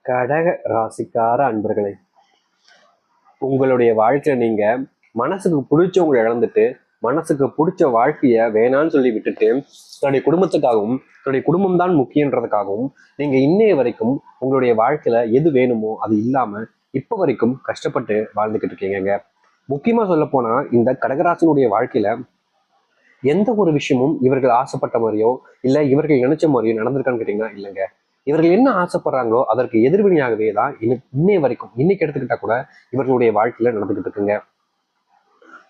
கடக ராசிக்கார அன்பர்களே, உங்களுடைய வாழ்க்கையில நீங்க மனசுக்கு பிடிச்சவங்களை இழந்துட்டு மனசுக்கு பிடிச்ச வாழ்க்கைய வேணான்னு சொல்லி விட்டுட்டு தன்னுடைய குடும்பத்துக்காகவும் தன்னுடைய குடும்பம் தான் முக்கியன்றதுக்காகவும் நீங்க இன்னைய வரைக்கும் உங்களுடைய வாழ்க்கையில எது வேணுமோ அது இல்லாம இப்ப வரைக்கும் கஷ்டப்பட்டு வாழ்ந்துகிட்டு இருக்கீங்க. முக்கியமா சொல்ல போனா இந்த கடகராசினுடைய வாழ்க்கையில எந்த ஒரு விஷயமும் இவர்கள் ஆசைப்பட்ட மாதிரியோ இல்ல இவர்கள் நினைச்ச மாதிரியோ நடந்திருக்கான்னு கேட்டீங்கன்னா இல்லைங்க. இவர்கள் என்ன ஆசைப்படுறாங்களோ அதற்கு எதிர்வினையாகவே தான் இன்னைய வரைக்கும் இன்னைக்கு எடுத்துக்கிட்டா கூட இவர்களுடைய வாழ்க்கையில நடந்துகிட்டு இருக்குங்க.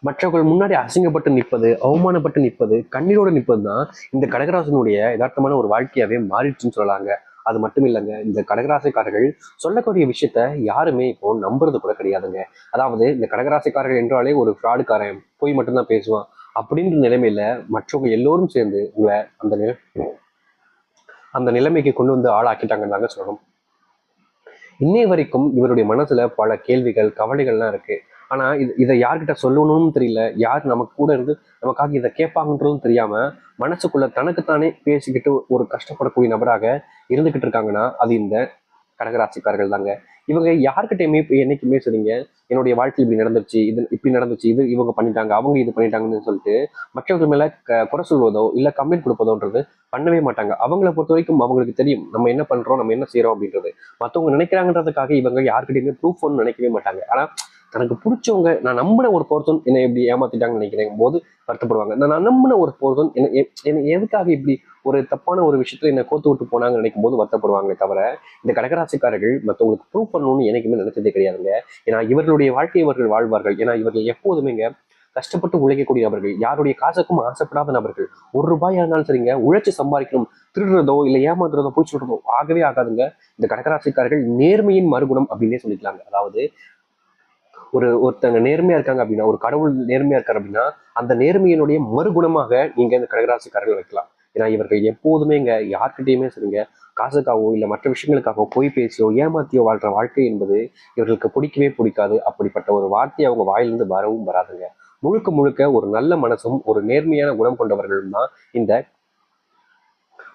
மற்றவர்கள் முன்னாடி அசிங்கப்பட்டு நிற்பது, அவமானப்பட்டு நிற்பது, கண்ணீரோடு நிற்பது தான் இந்த கடகராசனுடைய யதார்த்தமான ஒரு வாழ்க்கையாவே மாறிடுச்சுன்னு சொல்லலாங்க. அது மட்டும் இல்லைங்க, இந்த கடகராசிக்காரர்கள் சொல்லக்கூடிய விஷயத்த யாருமே இப்போ நம்புறது கூட கிடையாதுங்க. அதாவது இந்த கடகராசிக்காரர்கள் என்றாலே ஒரு ஃப்ராடுக்காரன், போய் மட்டும்தான் பேசுவான் அப்படின்ற நிலைமையில மற்றவங்க எல்லோரும் சேர்ந்து உங்களை அந்த நிலைமைக்கு கொண்டு வந்து ஆளாக்கிட்டாங்கன்னு தாங்க சொல்லணும். இன்னைய வரைக்கும் இவருடைய மனசுல பல கேள்விகள் கவலைகள்லாம் இருக்கு. ஆனா இதை யார்கிட்ட சொல்லணும்னு தெரியல, யார் நமக்கு கூட இருந்து நமக்காக இதை கேட்பாங்கன்றதும் தெரியாம மனசுக்குள்ள தனக்குத்தானே பேசிக்கிட்டு ஒரு கஷ்டப்படக்கூடிய நபராக இருந்துகிட்டு இருக்காங்கன்னா அது இந்த கடகராசிக்காரர்கள் தாங்க. இவங்க யார்கிட்டயுமே என்னைக்குமே சரிங்க, என்னுடைய வாழ்க்கையில் இப்படி நடந்துருச்சு, இது இப்படி நடந்துச்சு, இது இவங்க பண்ணிட்டாங்க, அவங்க இது பண்ணிட்டாங்கன்னு சொல்லிட்டு மற்றவர்கள் மேல குறை சொல்வதோ இல்ல கம்ப்ளைண்ட் கொடுப்பதோன்றது பண்ணவே மாட்டாங்க. அவங்கள பொறுத்த வரைக்கும் அவங்களுக்கு தெரியும் நம்ம என்ன பண்றோம், நம்ம என்ன செய்யறோம் அப்படின்றது. மற்றவங்க நினைக்கிறாங்கன்றதுக்காக இவங்க யார்கிட்டயுமே ப்ரூஃப் ஒன்று நினைக்கவே மாட்டாங்க. ஆனா தனக்கு பிடிச்சவங்க, நான் நம்பின ஒரு பர்சன் என்னை எப்படி ஏமாத்திட்டாங்கன்னு நினைக்கிறேன் போது வருத்தப்படுவாங்க. நான் நம்பின ஒரு பர்சன் என்ன எதுக்காக இப்படி ஒரு தப்பான ஒரு விஷயத்துல என்னை கோத்து விட்டு போனாங்கன்னு நினைக்கும் போது வருத்தப்படுவாங்களே தவிர இந்த கடகராசிக்காரர்கள் மற்றவங்களுக்கு ப்ரூவ் பண்ணணும்னு எனக்குமே நினைச்சதே கிடையாதுங்க. ஏன்னா இவர்களுடைய வாழ்க்கையை இவர்கள் வாழ்வார்கள். ஏன்னா இவர்கள் எப்போதுமேங்க கஷ்டப்பட்டு உழைக்கக்கூடிய நபர்கள், யாருடைய காசுக்கும் ஆசைப்படாத நபர்கள். ஒரு ரூபாயா இருந்தாலும் சரிங்க, உழைச்சு சம்பாதிக்கணும். திருடுறதோ இல்ல ஏமாத்துறதோ போய் சொல்றதோ ஆகவே ஆகாதுங்க. இந்த கடகராசிக்காரர்கள் நேர்மையின் மறுகுணம் அப்படின்னே சொல்லிக்கலாங்க. அதாவது ஒருத்தங்க நேர்மையா இருக்காங்க அப்படின்னா, ஒரு கடவுள் நேர்மையா இருக்காரு அப்படின்னா அந்த நேர்மையினுடைய மறுகுணமாக நீங்க இந்த கடகராசிக்காரர்கள் வைக்கலாம். ஏன்னா இவர்கள் எப்போதுமே இங்க யார்கிட்டயுமே சரிங்க காசுக்காகவோ இல்ல மற்ற விஷயங்களுக்காகவோ போய் பேசியோ ஏமாத்தியோ வாழ்ற வாழ்க்கை என்பது இவர்களுக்கு பிடிக்கவே பிடிக்காது. அப்படிப்பட்ட ஒரு வார்த்தை அவங்க வாயிலிருந்து வரவும் வராதுங்க. முழுக்க முழுக்க ஒரு நல்ல மனசும் ஒரு நேர்மையான குணம் கொண்டவர்களும் தான் இந்த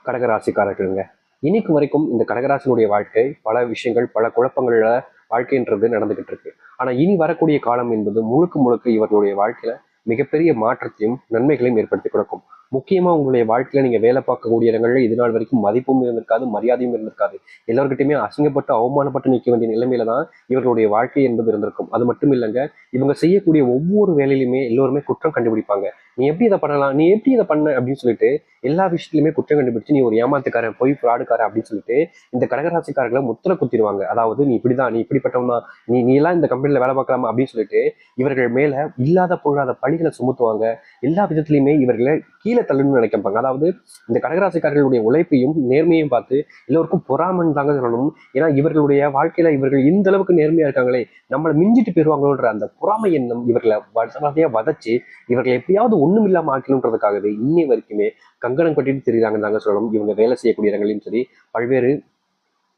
கடகராசிக்காரர்களுங்க. இன்னைக்கு வரைக்கும் இந்த கடகராசினுடைய வாழ்க்கை பல விஷயங்கள் பல குழப்பங்கள வாழ்க்கைன்றது நடந்துகிட்டு இருக்கு. ஆனா இனி வரக்கூடிய காலம் என்பது முழுக்க முழுக்க இவர்களுடைய வாழ்க்கையில மிகப்பெரிய மாற்றத்தையும் நன்மைகளையும் ஏற்படுத்தி கொடுக்கும். முக்கியமா உங்களுடைய வாழ்க்கையில நீங்க வேலை பார்க்கக்கூடிய இடங்கள்ல இது நாள் வரைக்கும் மதிப்பும் இருந்திருக்காது, மரியாதையும் இருந்திருக்காது. எல்லாருக்கிட்டையுமே அசிங்கப்பட்டு அவமானப்பட்டு நிற்க வேண்டிய நிலைமையில தான் இவர்களுடைய வாழ்க்கை என்பது இருந்திருக்கும். அது மட்டும் இல்லைங்க, இவங்க செய்யக்கூடிய ஒவ்வொரு வேலையிலுமே எல்லோருமே குற்றம் கண்டுபிடிப்பாங்க. நீ எப்படி இதை பண்ணலாம், நீ எப்படி இதை பண்ண அப்படின்னு சொல்லிட்டு எல்லா விஷயத்திலுமே குற்றம் கண்டுபிடிச்சு நீ ஒரு ஏமாத்துக்காரன், பொய் ஃப்ராடுக்காரன் அப்படின்னு சொல்லிட்டு இந்த கடகராசிக்காரர்களை முத்திர குத்திடுவாங்க. அதாவது நீ இப்படிதான், நீ இப்படிப்பட்டவனா, நீ எல்லாம் இந்த கம்பெனில வேலை பார்க்கலாமா அப்படின்னு சொல்லிட்டு இவர்கள் மேல இல்லாத பொருளாத பழிகளை சுமத்துவாங்க. எல்லா விதத்திலையுமே இவர்களை கீழே தள்ளணும்னு நினைப்பாங்க. அதாவது இந்த கடகராசிக்காரர்களுடைய உழைப்பையும் நேர்மையும் பார்த்து எல்லோருக்கும் பொறாமன் தாங்க சொல்லணும். ஏன்னா இவர்களுடைய வாழ்க்கையில இவர்கள் இந்த அளவுக்கு நேர்மையா இருக்காங்களே, நம்மளை மிஞ்சிட்டு போயிருவாங்களோன்ற அந்த பொறாமை எண்ணம் இவர்களை வதச்சி இவர்களை எப்படியாவது ஒண்ணும் இல்லாம ஆக்கணுன்றதுக்காகவே இன்னை வரைக்குமே கங்கணம் கட்டிட்டு தெரியுறாங்கன்னு தாங்க சொல்லணும். இவங்க வேலை செய்யக்கூடிய இடங்களையும் சரி பல்வேறு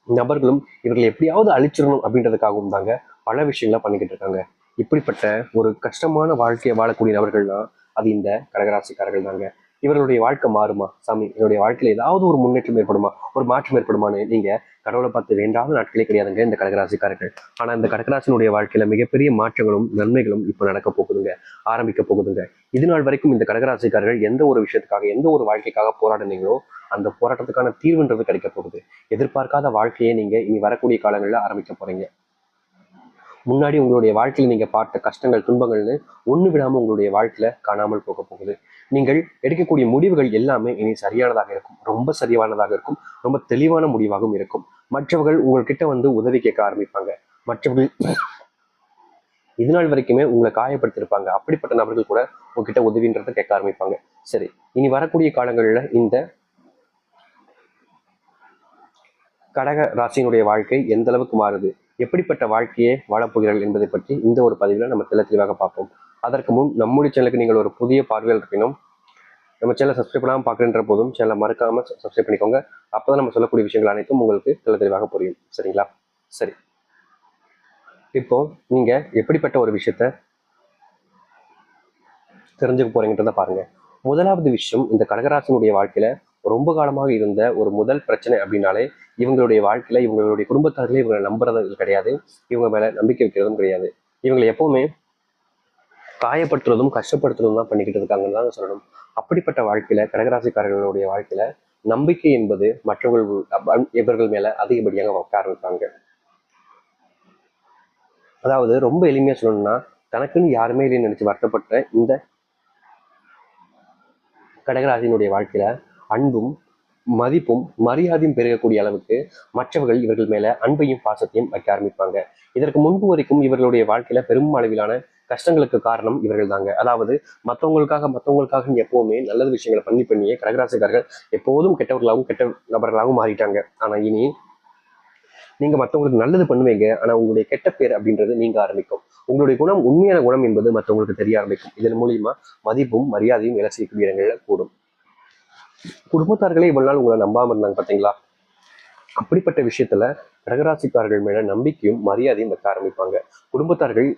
நபர்களும் இவர்களை எப்படியாவது அழிச்சிடணும் அப்படின்றதுக்காகவும் தாங்க பல விஷயங்களை பண்ணிக்கிட்டு இருக்காங்க. இப்படிப்பட்ட ஒரு கஷ்டமான வாழ்க்கையை வாழக்கூடிய நபர்கள்னா அது இந்த கடகராசிக்காரர்கள் தாங்க. இவர்களுடைய வாழ்க்கை மாறுமா சாமி, என்னுடைய வாழ்க்கையில ஏதாவது ஒரு முன்னேற்றம் ஏற்படுமா, ஒரு மாற்றம் ஏற்படுமான்னு நீங்க கடவுளை பார்த்து வேண்டாத நாட்களே கிடையாதுங்க இந்த கடகராசிக்காரர்கள். ஆனா இந்த கடகராசினுடைய வாழ்க்கையில மிகப்பெரிய மாற்றங்களும் நன்மைகளும் இப்ப நடக்க போகுதுங்க, ஆரம்பிக்க போகுதுங்க. இது நாள் வரைக்கும் இந்த கடகராசிக்காரர்கள் எந்த ஒரு விஷயத்துக்காக எந்த ஒரு வாழ்க்கைக்காக போராடினீங்களோ அந்த போராட்டத்துக்கான தீர்வுன்றது கிடைக்க போகுது. எதிர்பார்க்காத வாழ்க்கையை நீங்க இனி வரக்கூடிய காலங்களில் ஆரம்பிக்க போறீங்க. முன்னாடி உங்களுடைய வாழ்க்கையில நீங்க பார்த்த கஷ்டங்கள் துன்பங்கள்னு ஒண்ணு விடாம உங்களுடைய வாழ்க்கையில காணாமல் போக போகுது. நீங்கள் எடுக்கக்கூடிய முடிவுகள் எல்லாமே இனி சரியானதாக இருக்கும், ரொம்ப சரியானதாக இருக்கும், ரொம்ப தெளிவான முடிவாகவும் இருக்கும். மற்றவர்கள் உங்கள்கிட்ட வந்து உதவி கேட்க ஆரம்பிப்பாங்க. மற்றவர்கள் இது நாள் வரைக்குமே உங்களை காயப்படுத்திருப்பாங்க, அப்படிப்பட்ட நபர்கள் கூட உங்ககிட்ட உதவின்றதை கேட்க ஆரம்பிப்பாங்க. சரி, இனி வரக்கூடிய காலங்களில் இந்த கடக ராசியினுடைய வாழ்க்கை எந்த அளவுக்கு மாறுது, எப்படிப்பட்ட வாழ்க்கையை வாழப்போகிறீர்கள் என்பதை பற்றி இந்த ஒரு பதிவில் நம்ம தெளிவாக பார்ப்போம். அதற்கு முன் நம்முடைய சேனலுக்கு நீங்கள் ஒரு புதிய பார்வையில் இருக்கணும், நம்ம சேனலை சப்ஸ்கிரைப் பண்ணாமல் பார்க்குறன்ற போதும் சேனலை மறக்காம சப்ஸ்கிரைப் பண்ணிக்கோங்க. அப்போதான் நம்ம சொல்லக்கூடிய விஷயங்கள் அனைத்தும் உங்களுக்கு தெளிவாக புரியும். சரிங்களா? சரி, இப்போ நீங்க எப்படிப்பட்ட ஒரு விஷயத்த தெரிஞ்சுக்க போறீங்கன்றத பாருங்க. முதலாவது விஷயம், இந்த கடகராசினுடைய வாழ்க்கையில ரொம்ப காலமாக இருந்த ஒரு முதல் பிரச்சனை அப்படின்னாலே இவங்களுடைய வாழ்க்கையில இவங்களுடைய குடும்பத்தார்களே இவங்களை நம்புறது கிடையாது, இவங்க மேல நம்பிக்கை வைக்கிறதும் கிடையாது. இவங்களை எப்பவுமே காயப்படுத்துறதும் கஷ்டப்படுத்துறதும் தான் பண்ணிக்கிட்டு இருக்காங்கன்னு தான் சொல்லணும். அப்படிப்பட்ட வாழ்க்கையில கடகராசிக்காரர்களுடைய வாழ்க்கையில நம்பிக்கை என்பது மற்றவர்கள் இவர்கள் மேல அதிகப்படியாக வைக்க ஆரம்பிப்பாங்க. அதாவது ரொம்ப எளிமையா சொல்லணும்னா, தனக்குன்னு யாருமே இல்லைன்னு நினைச்சு வருத்தப்பட்ட இந்த கடகராசினுடைய வாழ்க்கையில அன்பும் மதிப்பும் மரியாதையும் பெருகக்கூடிய அளவுக்கு மற்றவர்கள் இவர்கள் மேல அன்பையும் பாசத்தையும் வைக்க ஆரம்பிப்பாங்க. இதற்கு முன்பு வரைக்கும் இவர்களுடைய வாழ்க்கையில பெரும் அளவிலான கஷ்டங்களுக்கு காரணம் இவர்கள் தாங்க. அதாவது மற்றவங்களுக்காக எப்பவுமே நல்லது விஷயங்களை பண்ணியே கடகராசிக்காரர்கள் எப்போதும் கெட்டவர்களாகவும் கெட்ட நபர்களாகவும் மாறிட்டாங்க. ஆனா இனி நீங்க மற்றவங்களுக்கு நல்லது பண்ணுவீங்க, ஆனா உங்களுடைய கெட்ட பேர் அப்படின்றது நீங்க ஆரம்பிக்கும். உங்களுடைய குணம் உண்மையான குணம் என்பது மற்றவங்களுக்கு தெரிய ஆரம்பிக்கும். இதன் மூலியமா மதிப்பும் மரியாதையும் வேலை செய்யக்கூடிய இடங்கள்ல கூடும். குடும்பத்தார்களே இவ்வளவு நாள் உங்களை நம்பாம இருந்தாங்க பாத்தீங்களா? அப்படிப்பட்ட விஷயத்துல கடகராசிக்காரர்கள் மேல நம்பிக்கையும் மரியாதையும் வைக்க ஆரம்பிப்பாங்க. குடும்பத்தார்கள்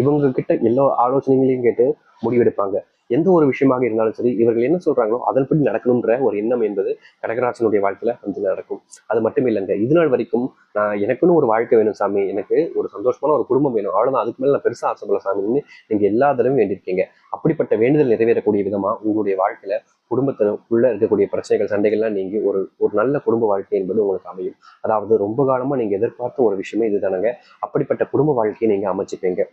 இவங்க கிட்ட எல்லா ஆலோசனைகளையும் கேட்டு முடிவெடுப்பாங்க. எந்த ஒரு விஷயமாக இருந்தாலும் சரி, இவர்கள் என்ன சொல்றாங்களோ அதன்படி நடக்கணும்ன்ற ஒரு எண்ணம் என்பது கடகராசனுடைய வாழ்க்கையில வந்து நடக்கும். அது மட்டும் இல்லைங்க, இது நாள் வரைக்கும் நான் எனக்குன்னு ஒரு வாழ்க்கை வேணும் சாமி, எனக்கு ஒரு சந்தோஷமான ஒரு குடும்பம் வேணும், அவ்வளவுதான், அதுக்கு மேல நான் பெருசா ஆசைப்படல சாமின்னு நீங்க எல்லா தடவையும் வேண்டியிருக்கீங்க. அப்படிப்பட்ட வேண்டுதல் நிறைவேறக்கூடிய விதமா உங்களுடைய வாழ்க்கையில குடும்பத்தினுக்குள்ள இருக்கக்கூடிய பிரச்சனைகள் சண்டைகள்லாம் நீங்கி ஒரு ஒரு நல்ல குடும்ப வாழ்க்கை என்பது உங்களுக்கு அமையும். அதாவது ரொம்ப காலமா நீங்க எதிர்பார்த்த ஒரு விஷயமே இதுதானங்க. அப்படிப்பட்ட குடும்ப வாழ்க்கையை நீங்க அமைச்சுப்பீங்க.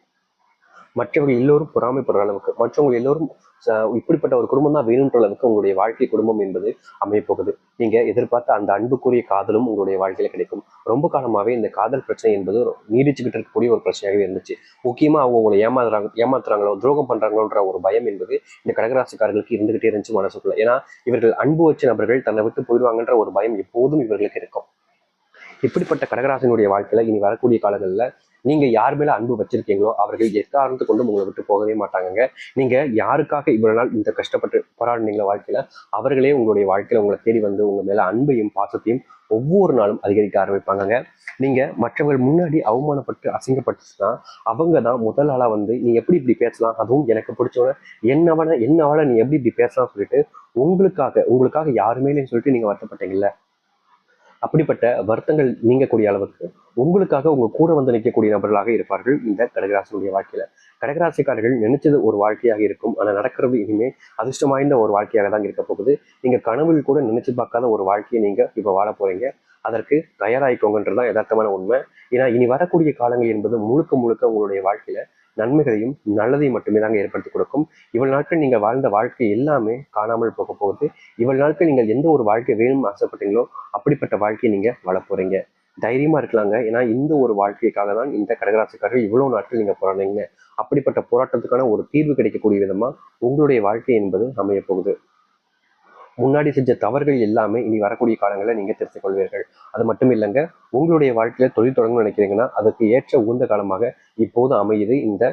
மற்றவர்கள் எல்லோரும் பொறாமைப்படுற அளவுக்கு, மற்றவங்க எல்லோரும் இப்படிப்பட்ட ஒரு குடும்பம் தான் வேணுன்ற அளவுக்கு உங்களுடைய வாழ்க்கை குடும்பம் என்பது அமையப்போகுது. நீங்க எதிர்பார்த்த அந்த அன்புக்குரிய காதலும் உங்களுடைய வாழ்க்கையில கிடைக்கும். ரொம்ப காலமாவே இந்த காதல் பிரச்சனை என்பது நீடிச்சுக்கிட்டு இருக்கக்கூடிய ஒரு பிரச்சனையாகவே இருந்துச்சு. முக்கியமா அவங்க உங்களை ஏமாத்துறாங்களோ துரோகம் பண்றாங்களோன்ற ஒரு பயம் என்பது இந்த கடகராசிக்காரர்களுக்கு இருந்துகிட்டே இருந்துச்சு மனசுக்குள்ள. ஏன்னா இவர்கள் அன்பு வச்ச நபர்கள் தன்னை விட்டு போயிடுவாங்கன்ற ஒரு பயம் எப்போதும் இவர்களுக்கு இருக்கும். இப்படிப்பட்ட கடகராசினுடைய வாழ்க்கையில இனி வரக்கூடிய காலங்களில் நீங்க யார் மேல அன்பு வச்சிருக்கீங்களோ அவர்கள் எக்காரணத்து கொண்டும் உங்களை விட்டு போகவே மாட்டாங்க. நீங்க யாருக்காக இவ்வளவு நாள் இந்த கஷ்டப்பட்டு போராடினீங்களோ வாழ்க்கையில, அவர்களே உங்களுடைய வாழ்க்கையில உங்களை தேடி வந்து உங்க மேல அன்பையும் பாசத்தையும் ஒவ்வொரு நாளும் அதிகரிக்க ஆரம்பிப்பாங்க. நீங்க மற்றவர்கள் முன்னாடி அவமானப்பட்டு அசிங்கப்பட்டுச்சுன்னா அவங்க தான் முதல் ஆளா வந்து நீ எப்படி இப்படி பேசலாம், அதுவும் எனக்கு பிடிச்சவன என்னவால நீ எப்படி இப்படி பேசலாம் சொல்லிட்டு உங்களுக்காக யாருமே சொல்லிட்டு நீங்க வருத்தப்பட்டீங்கல்ல, அப்படிப்பட்ட வருத்தங்கள் நீங்கக்கூடிய அளவுக்கு உங்களுக்காக உங்க கூட வந்து நிற்கக்கூடிய நபர்களாக இருப்பார்கள் இந்த கடகராசினுடைய வாழ்க்கையில. கடகராசிக்காரர்கள் நினைச்சது ஒரு வாழ்க்கையாக இருக்கும், ஆனா நடக்கிறது இனிமே அதிர்ஷ்டம் வாய்ந்த ஒரு வாழ்க்கையாக தான் இருக்க போகுது. நீங்க கனவில் கூட நினைச்சு பார்க்காத ஒரு வாழ்க்கையை நீங்க இப்ப வாழ போறீங்க. அதற்கு தயாராகிக்கோங்கன்றதுதான் யதார்த்தமான உண்மை. ஏன்னா இனி வரக்கூடிய காலங்கள் என்பது முழுக்க முழுக்க உங்களுடைய வாழ்க்கையில நன்மைகளையும் நல்லதையும் மட்டுமே தாங்க ஏற்படுத்தி கொடுக்கும். இவ்வளவு நாட்கள் நீங்கள் வாழ்ந்த வாழ்க்கை எல்லாமே காணாமல் போக போகுது. இவ்வளவு நாட்கள் நீங்கள் எந்த ஒரு வாழ்க்கை வேணும்னு ஆசைப்பட்டீங்களோ அப்படிப்பட்ட வாழ்க்கையை நீங்க வாழ போறீங்க. தைரியமா இருக்கலாங்க. ஏன்னா இந்த ஒரு வாழ்க்கைக்காக தான் இந்த கடகராசிக்காரர்கள் இவ்வளவு நாட்கள் நீங்க போராடுறீங்க. அப்படிப்பட்ட போராட்டத்துக்கான ஒரு தீர்வு கிடைக்கக்கூடிய விதமா உங்களுடைய வாழ்க்கை என்பது அமைய போகுது. முன்னாடி செஞ்ச தவறுகள் எல்லாமே இனி வரக்கூடிய காலங்களில் நீங்க திருத்திக் கொள்வீர்கள். அது மட்டும் இல்லைங்க, உங்களுடைய வாழ்க்கையில தொழில் தொடங்கணும்னு நினைக்கிறீங்கன்னா அதுக்கு ஏற்ற உகந்த காலமாக இப்போது அமையுது இந்த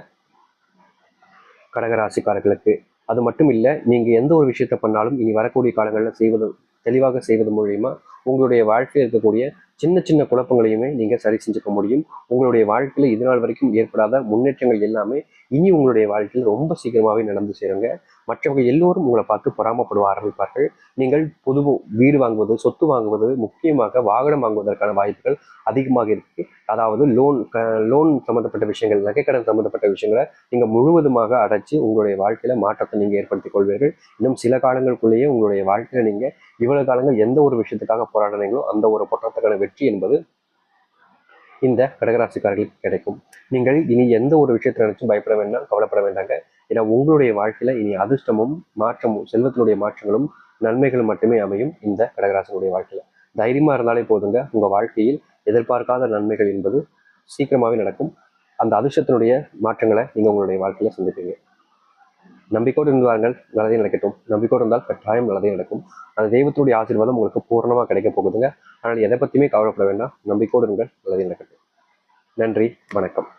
கடகராசிக்காரர்களுக்கு. அது மட்டும் இல்லை, நீங்க எந்த ஒரு விஷயத்த பண்ணாலும் இனி வரக்கூடிய காலங்களில் தெளிவாக செய்வது மூலியமா உங்களுடைய வாழ்க்கையில் இருக்கக்கூடிய சின்ன சின்ன குழப்பங்களையுமே நீங்க சரி செஞ்சுக்க முடியும். உங்களுடைய வாழ்க்கையில இது நாள் வரைக்கும் ஏற்படாத முன்னேற்றங்கள் எல்லாமே இனி உங்களுடைய வாழ்க்கையில் ரொம்ப சீக்கிரமாகவே நடந்து சேருங்க. மற்றவங்க எல்லோரும் உங்களை பார்த்து பொறாமப்பட ஆரம்பிப்பார்கள். நீங்கள் வீடு வாங்குவது, சொத்து வாங்குவது, முக்கியமாக வாகனம் வாங்குவதற்கான வாய்ப்புகள் அதிகமாக இருக்கு. அதாவது லோன் சம்பந்தப்பட்ட விஷயங்கள், நகைக்கடன் சம்பந்தப்பட்ட விஷயங்களை நீங்க முழுவதுமாக அடைச்சு உங்களுடைய வாழ்க்கையில மாற்றத்தை நீங்க ஏற்படுத்திக் கொள்வீர்கள். இன்னும் சில காலங்களுக்குள்ளேயே உங்களுடைய வாழ்க்கையில நீங்க இவ்வளவு காலங்கள் எந்த ஒரு விஷயத்துக்காக போராடுறீங்களோ அந்த ஒரு போராட்டத்துக்கான வெற்றி என்பது இந்த கடகராசிக்காரர்களுக்கு கிடைக்கும். நீங்கள் இனி எந்த ஒரு விஷயத்தை நினைச்சும் பயப்பட வேண்டாம், கவலைப்பட வேண்டாங்க. ஏன்னா உங்களுடைய வாழ்க்கையில இனி அதிர்ஷ்டமும் மாற்றமும் செல்வத்தினுடைய மாற்றங்களும் நன்மைகளும் மட்டுமே அமையும் இந்த கடகராசினுடைய வாழ்க்கையில. தைரியமா இருந்தாலே போதுங்க, உங்க வாழ்க்கையில் எதிர்பார்க்காத நன்மைகள் என்பது சீக்கிரமாகவே நடக்கும். அந்த அதிர்ஷ்டத்தினுடைய மாற்றங்களை நீங்க உங்களுடைய வாழ்க்கையில சந்திப்பீங்க. நம்பிக்கையோடு இருந்தார்கள், நல்லதே நடக்கட்டும். நம்பிக்கையோடு இருந்தால் கட்டாயம் நல்லதே நடக்கும். அந்த தெய்வத்தினுடைய ஆசீர்வாதம் உங்களுக்கு பூர்ணமாக கிடைக்க போகுதுங்க. ஆனால் எதை பற்றியுமே கவலைப்பட வேண்டாம். நம்பிக்கையோடு இருங்கள், நல்லதே நடக்கட்டும். நன்றி, வணக்கம்.